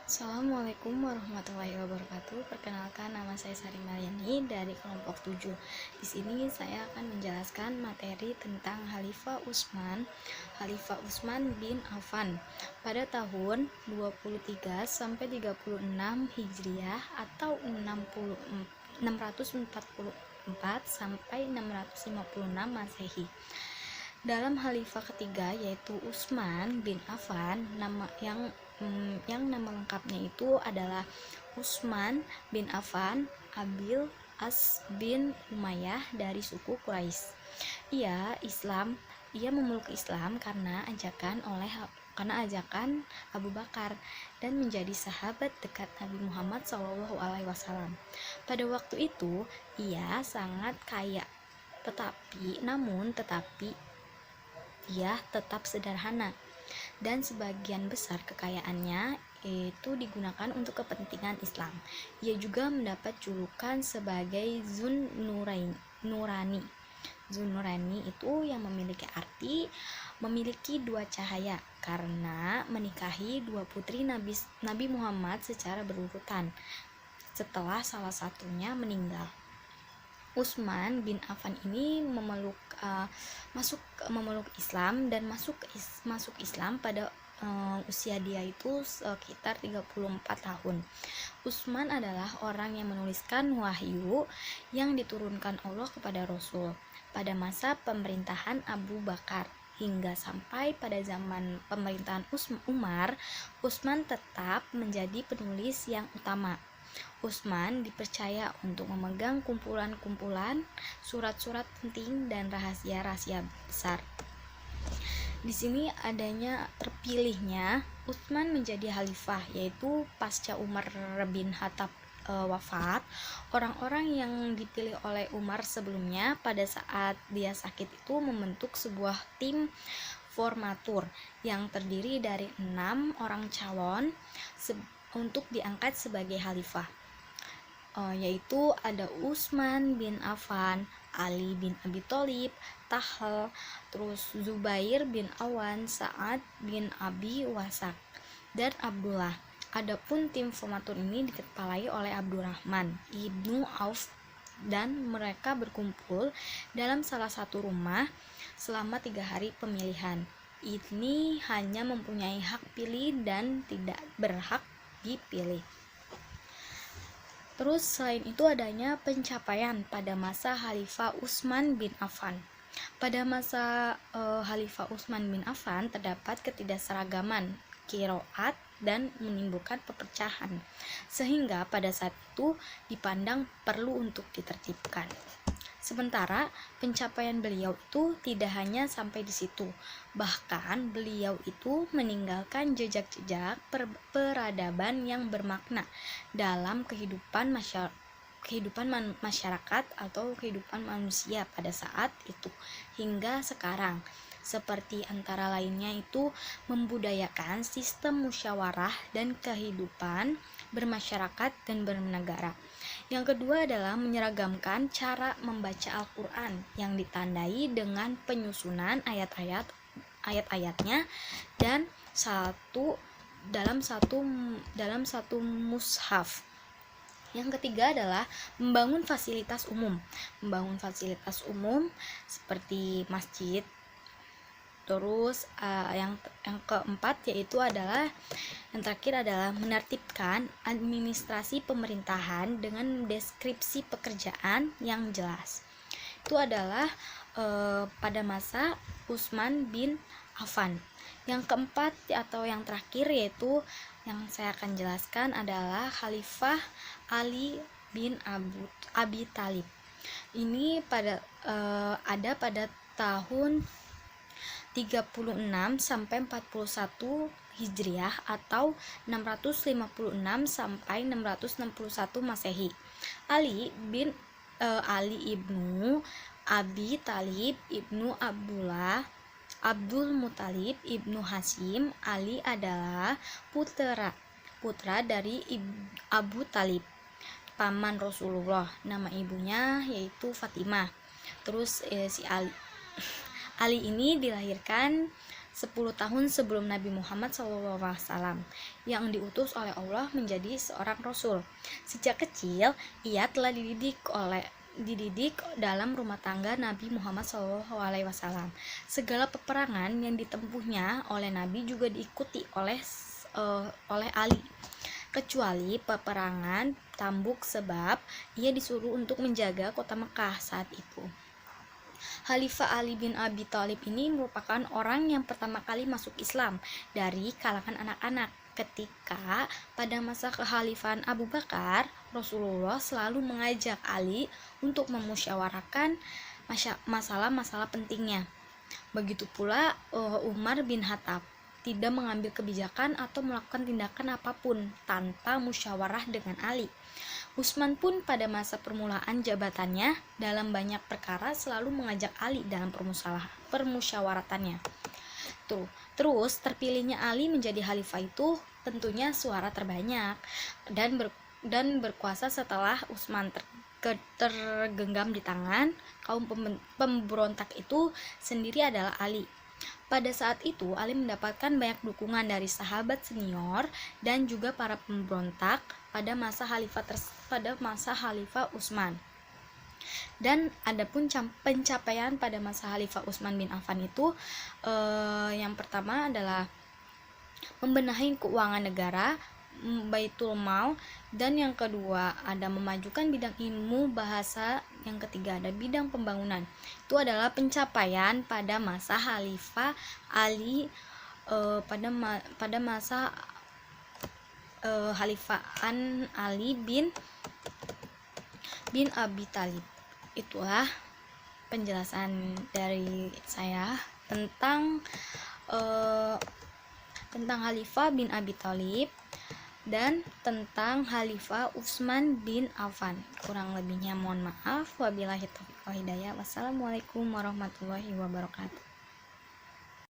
Assalamualaikum warahmatullahi wabarakatuh. Perkenalkan, nama saya Sari Mariani dari kelompok 7. Di sini saya akan menjelaskan materi tentang Khalifah Utsman bin Affan pada tahun 23 sampai 36 Hijriah atau 644 sampai 656 Masehi. Dalam khalifah ketiga, yaitu Utsman bin Affan, yang nama lengkapnya itu adalah Utsman bin Affan Abil As bin Umayyah dari suku Quraisy. Ia memeluk Islam karena ajakan Abu Bakar dan menjadi sahabat dekat Nabi Muhammad SAW. Pada waktu itu ia sangat kaya, tetapi ia tetap sederhana, dan sebagian besar kekayaannya itu digunakan untuk kepentingan Islam. Ia juga mendapat julukan sebagai Nurani. Nurani itu yang memiliki arti memiliki dua cahaya karena menikahi dua putri Nabi Muhammad secara berurutan setelah salah satunya meninggal. Utsman bin Affan ini memeluk Islam dan masuk Islam pada usia dia itu sekitar 34 tahun. Utsman adalah orang yang menuliskan wahyu yang diturunkan Allah kepada Rasul pada masa pemerintahan Abu Bakar hingga sampai pada zaman pemerintahan Umar. Utsman tetap menjadi penulis yang utama. Utsman dipercaya untuk memegang kumpulan-kumpulan surat-surat penting dan rahasia-rahasia besar. Di sini adanya terpilihnya Utsman menjadi khalifah, yaitu pasca Umar bin Khattab wafat. Orang-orang yang dipilih oleh Umar sebelumnya pada saat dia sakit itu membentuk sebuah tim formatur yang terdiri dari 6 orang calon untuk diangkat sebagai khalifah, yaitu ada Utsman bin Affan, Ali bin Abi Thalib, Talha, terus Zubair bin Awan, Sa'ad bin Abi Waqqas, dan Abdullah. Adapun tim formatur ini dikepalai oleh Abdurrahman ibnu Auf, dan mereka berkumpul dalam salah satu rumah selama 3 hari pemilihan. Ini hanya mempunyai hak pilih dan tidak berhak dipilih. Terus selain itu adanya pencapaian pada masa Khalifah Utsman bin Affan. Pada masa Khalifah Utsman bin Affan terdapat ketidakseragaman qiraat dan menimbulkan perpecahan, sehingga pada saat itu dipandang perlu untuk ditertibkan. Sementara pencapaian beliau itu tidak hanya sampai di situ, bahkan beliau itu meninggalkan jejak-jejak peradaban yang bermakna dalam kehidupan masyarakat atau kehidupan manusia pada saat itu hingga sekarang, seperti antara lainnya itu membudayakan sistem musyawarah dan kehidupan bermasyarakat dan bernegara. Yang kedua adalah menyeragamkan cara membaca Al-Quran yang ditandai dengan penyusunan ayat-ayatnya dan dalam satu mushaf. Yang ketiga adalah membangun fasilitas umum seperti masjid. Terus yang keempat yang terakhir adalah menertibkan administrasi pemerintahan dengan deskripsi pekerjaan yang jelas. Itu adalah pada masa Utsman bin Affan. Yang keempat atau yang terakhir yaitu yang saya akan jelaskan adalah Khalifah Ali bin Abi Thalib. Ini ada pada tahun 36 sampai 41 Hijriah atau 656 sampai 661 Masehi. Ali ibnu Abi Thalib ibnu Abdul Muthalib ibnu Hashim. Ali adalah putra dari Abu Thalib, paman Rasulullah. Nama ibunya yaitu Fatimah. Terus si Ali ini dilahirkan 10 tahun sebelum Nabi Muhammad SAW yang diutus oleh Allah menjadi seorang rasul. Sejak kecil, ia telah dididik dalam rumah tangga Nabi Muhammad SAW. Segala peperangan yang ditempuhnya oleh Nabi juga diikuti oleh Ali, kecuali peperangan Tambuk, sebab ia disuruh untuk menjaga kota Mekah saat itu. Khalifah Ali bin Abi Thalib ini merupakan orang yang pertama kali masuk Islam dari kalangan anak-anak. Ketika pada masa kekhalifahan Abu Bakar, Rasulullah selalu mengajak Ali untuk memusyawarahkan masalah-masalah pentingnya. Begitu pula Umar bin Khattab tidak mengambil kebijakan atau melakukan tindakan apapun tanpa musyawarah dengan Ali. Utsman pun pada masa permulaan jabatannya dalam banyak perkara selalu mengajak Ali dalam permusyawaratannya. Terus terpilihnya Ali menjadi khalifah itu tentunya suara terbanyak dan berkuasa setelah Utsman tergenggam di tangan kaum pemberontak itu sendiri adalah Ali. Pada saat itu Ali mendapatkan banyak dukungan dari sahabat senior dan juga para pemberontak pada masa Khalifah Utsman. Dan adapun pencapaian pada masa Khalifah Utsman bin Affan itu yang pertama adalah membenahi keuangan negara, Baitul Mal, dan yang kedua ada memajukan bidang ilmu bahasa, yang ketiga ada bidang pembangunan. Itu adalah pencapaian pada masa Khalifah Ali pada masa Khalifahan Ali bin Abi Thalib. Itulah penjelasan dari saya tentang Khalifah bin Abi Thalib dan tentang Khalifah Utsman bin Affan. Kurang lebihnya mohon maaf. Wabillahi taufiq wal hidayah. Wassalamualaikum warahmatullahi wabarakatuh.